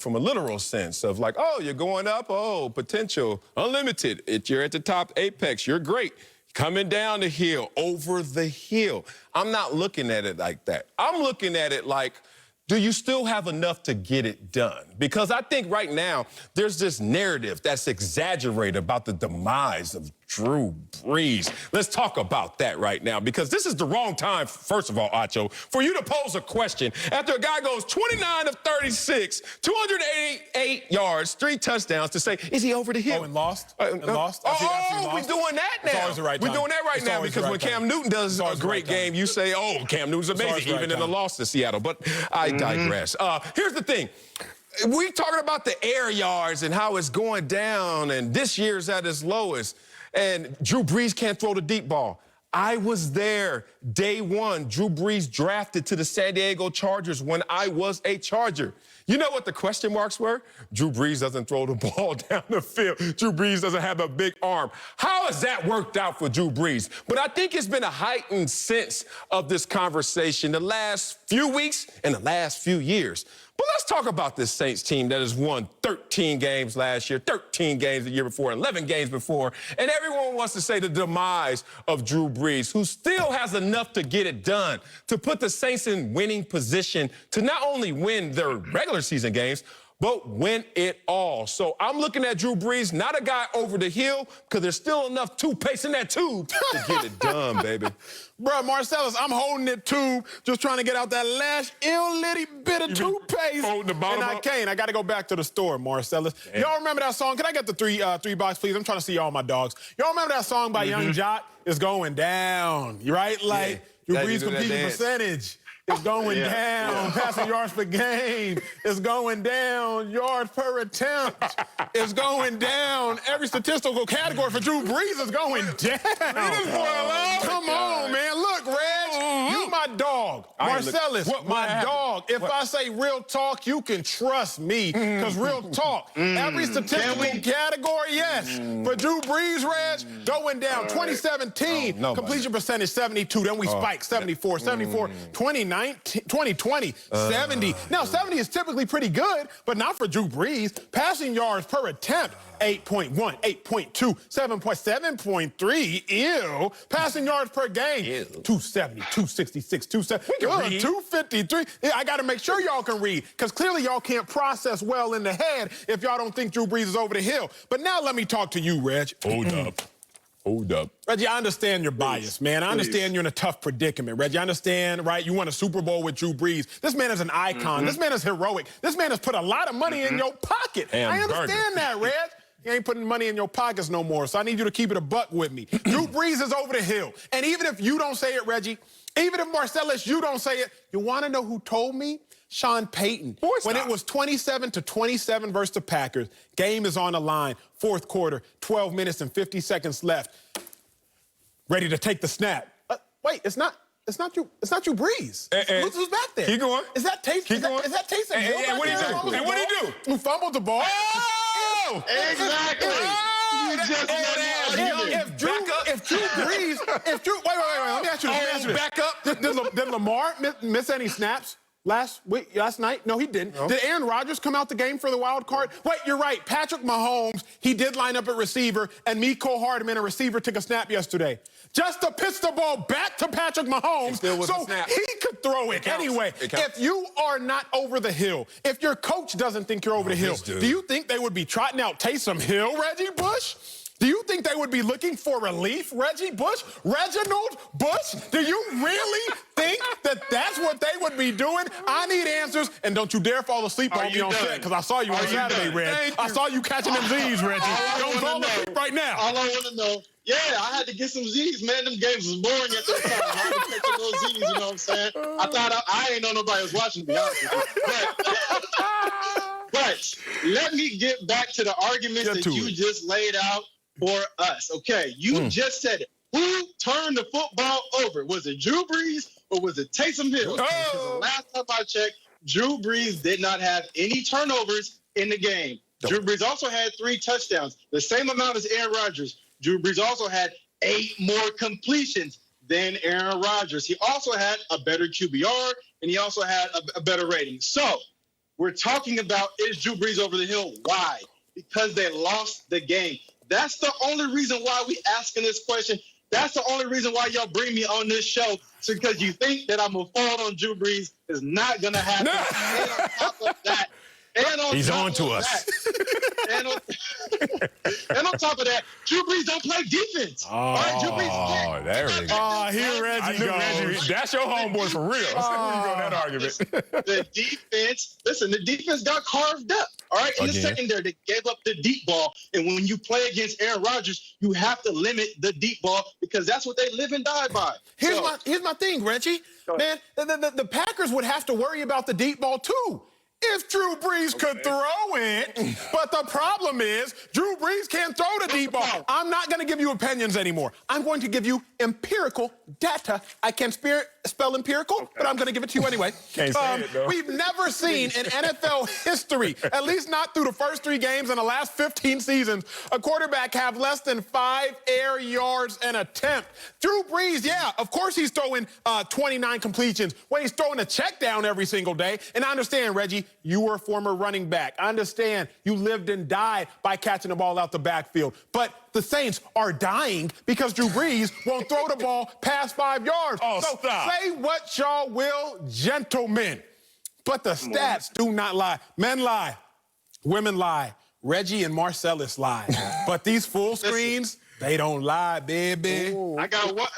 from a literal sense of like, oh, you're going up, oh, potential, unlimited. You're at the top apex, you're great. Coming down the hill, over the hill. I'm not looking at it like that. I'm looking at it like, do you still have enough to get it done? Because I think right now there's this narrative that's exaggerated about the demise of Drew Brees. Let's talk about that right now, because this is the wrong time, first of all, Acho, for you to pose a question after a guy goes 29 of 36, 288 yards, 3 touchdowns, to say, is he over the hill? Oh, and lost? We're doing that now. It's always the right time. We're doing that right now because when Cam Newton does a great game, you say, oh, Cam Newton's amazing, even in the loss to Seattle. But I digress. Here's the thing. We talking about the air yards and how it's going down, and this year's at its lowest, and Drew Brees can't throw the deep ball. I was there day one. Drew Brees drafted to the San Diego Chargers when I was a Charger. You know what the question marks were? Drew Brees doesn't throw the ball down the field. Drew Brees doesn't have a big arm. How has that worked out for Drew Brees? But I think it's been a heightened sense of this conversation the last few weeks and the last few years. But let's talk about this Saints team that has won 13 games last year, 13 games the year before, 11 games before, and everyone wants to say the demise of Drew Brees, who still has enough to get it done, to put the Saints in winning position to not only win their regular season games, but win it all. So I'm looking at Drew Brees, not a guy over the hill, because there's still enough toothpaste in that tube to get it done, baby. Bro, Marcellus, I'm holding it tube, just trying to get out that last little bit of toothpaste. Holding the bottom and I can't. I got to go back to the store, Marcellus. Y'all remember that song? Can I get the three box, please? I'm trying to see all my dogs. Y'all remember that song by Young Jock? It's going down, right? Like, Drew Brees competing percentage. It's going down. Passing yards per game. It's going down. Yards per attempt. It's going down. Every statistical category for Drew Brees is going down. Come on, man. Look, Reg, you my dog. Marcellus, my dog. If I say real talk, you can trust me, because real talk. Every statistical category, yes. For Drew Brees, Reg, going down. 2017, completion percentage 72. Then we spike 74, 29. 2020, 70. Now, 70 is typically pretty good, but not for Drew Brees. Passing yards per attempt, 8.1, 8.2, 7.3. Ew. Passing yards per game, 270, 266, 270, 253. Yeah, I got to make sure y'all can read, because clearly y'all can't process well in the head if y'all don't think Drew Brees is over the hill. But now let me talk to you, Reg. Hold up. Reggie, I understand your bias, man. I understand you're in a tough predicament, Reggie. I understand, right? You won a Super Bowl with Drew Brees. This man is an icon. This man is heroic. This man has put a lot of money in your pocket. I understand that, Reg. You ain't putting money in your pockets no more, so I need you to keep it a buck with me. Drew Brees is over the hill. And even if you don't say it, Reggie, even if Marcellus, you don't say it, you want to know who told me? Sean Payton. When it was 27-27 versus the Packers, game is on the line, fourth quarter, 12 minutes and 50 seconds left. Ready to take the snap. Wait, it's not you Brees. Who's back there? Keep going. Is that Taysom? Is that Taysom Hill? And what did he do? Who fumbled the ball? Oh! Exactly. If Drew Brees, wait, let me ask you this. Back up. Did Lamar miss any snaps last night? No, he didn't. No. Did Aaron Rodgers come out the game for the wild card? Wait, you're right. Patrick Mahomes, he did line up at receiver, and Mecole Hardman, a receiver, took a snap yesterday. Just to pitch the ball back to Patrick Mahomes so he could throw it. Anyway, if you are not over the hill, if your coach doesn't think you're over the hill, do you think they would be trotting out Taysom Hill, Reggie Bush? Do you think they would be looking for relief, Reggie Bush? Reginald Bush? Do you really think that that's what they would be doing? I need answers, and don't you dare fall asleep on me on set, because I saw you on Saturday, Reg. I saw you catching them Z's, Reggie. Don't fall asleep right now. All I want to know, I had to get some Z's, man. Them games was boring at that time. I had to catch those Z's, you know what I'm saying? I thought I ain't know nobody was watching, to be honest with you. But let me get back to the arguments that you just laid out for us. Okay, you just said it. Who turned the football over? Was it Drew Brees or was it Taysom Hill? Because the last time I checked, Drew Brees did not have any turnovers in the game. Drew Brees also had 3 touchdowns, the same amount as Aaron Rodgers. Drew Brees also had 8 more completions than Aaron Rodgers. He also had a better QBR, and he also had a better rating. So we're talking about is Drew Brees over the hill. Why? Because they lost the game. That's the only reason why we asking this question. That's the only reason why y'all bring me on this show, because you think that I'm going to fall on Drew Brees. It's not going to happen. And on top of that, he's on to us. And on top of that, Drew Brees don't play defense. All right, Drew Brees. There we go. Oh, here Reggie goes. That's your homeboy for real. You go that argument. The defense got carved up. All right, in the secondary, they gave up the deep ball. And when you play against Aaron Rodgers, you have to limit the deep ball because that's what they live and die by. Here's my thing, Reggie. Man, the Packers would have to worry about the deep ball too if Drew Brees could throw it. But the problem is Drew Brees can't throw the deep ball. I'm not going to give you opinions anymore. I'm going to give you empirical data. I can't spell empirical, but I'm going to give it to you anyway. Can't say it, though. We've never seen in NFL history, at least not through the first 3 games in the last 15 seasons, a quarterback have less than 5 air yards an attempt. Drew Brees, yeah, of course he's throwing 29 completions when he's throwing a check down every single day. And I understand, Reggie, you were a former running back. I understand you lived and died by catching the ball out the backfield. But the Saints are dying because Drew Brees won't throw the ball past 5 yards. Oh, so stop. say what y'all will, gentlemen. But the stats do not lie. Men lie. Women lie. Reggie and Marcellus lie. But these full screens, they don't lie, baby. Ooh. I got one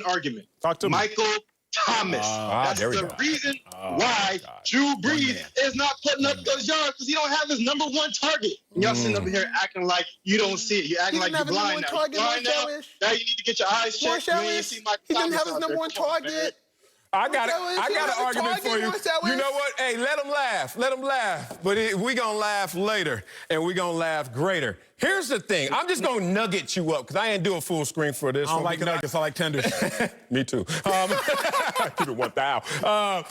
argument. Talk to me. Michael Thomas. That's the reason why Drew Brees is not putting up those yards, because he don't have his number 1 target. And y'all sitting up here acting like you don't see it. You're acting like you're blind now. Now you need to get your eyes checked. You ain't see Michael He Thomas didn't have his number 1 target. I got an argument for you. You know what? Hey, let them laugh. Let them laugh. But we going to laugh later, and we going to laugh greater. Here's the thing. I'm just going to nugget you up, because I ain't doing full screen for this. I don't like nuggets. I like tenders. Me too. Keep it 1,000. I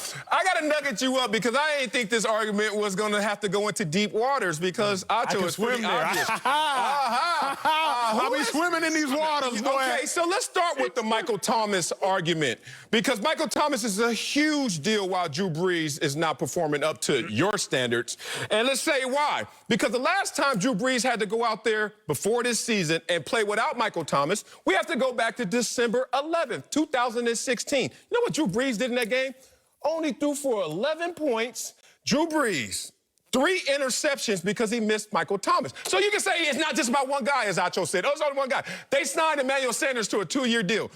got to nugget you up because I ain't think this argument was going to have to go into deep waters, because Acho is pretty obvious. I'll be swimming in these waters, boy. Okay, so let's start with the Michael Thomas argument, because Michael Thomas is a huge deal while Drew Brees is not performing up to your standards. And let's say why. Because the last time Drew Brees had to go out there before this season and play without Michael Thomas, we have to go back to December 11th, 2016. You know what Drew Brees did in that game? Only threw for 11 points. Drew Brees, 3 interceptions because he missed Michael Thomas. So you can say it's not just about one guy, as Acho said. Oh, it's only one guy. They signed Emmanuel Sanders to a 2-year deal.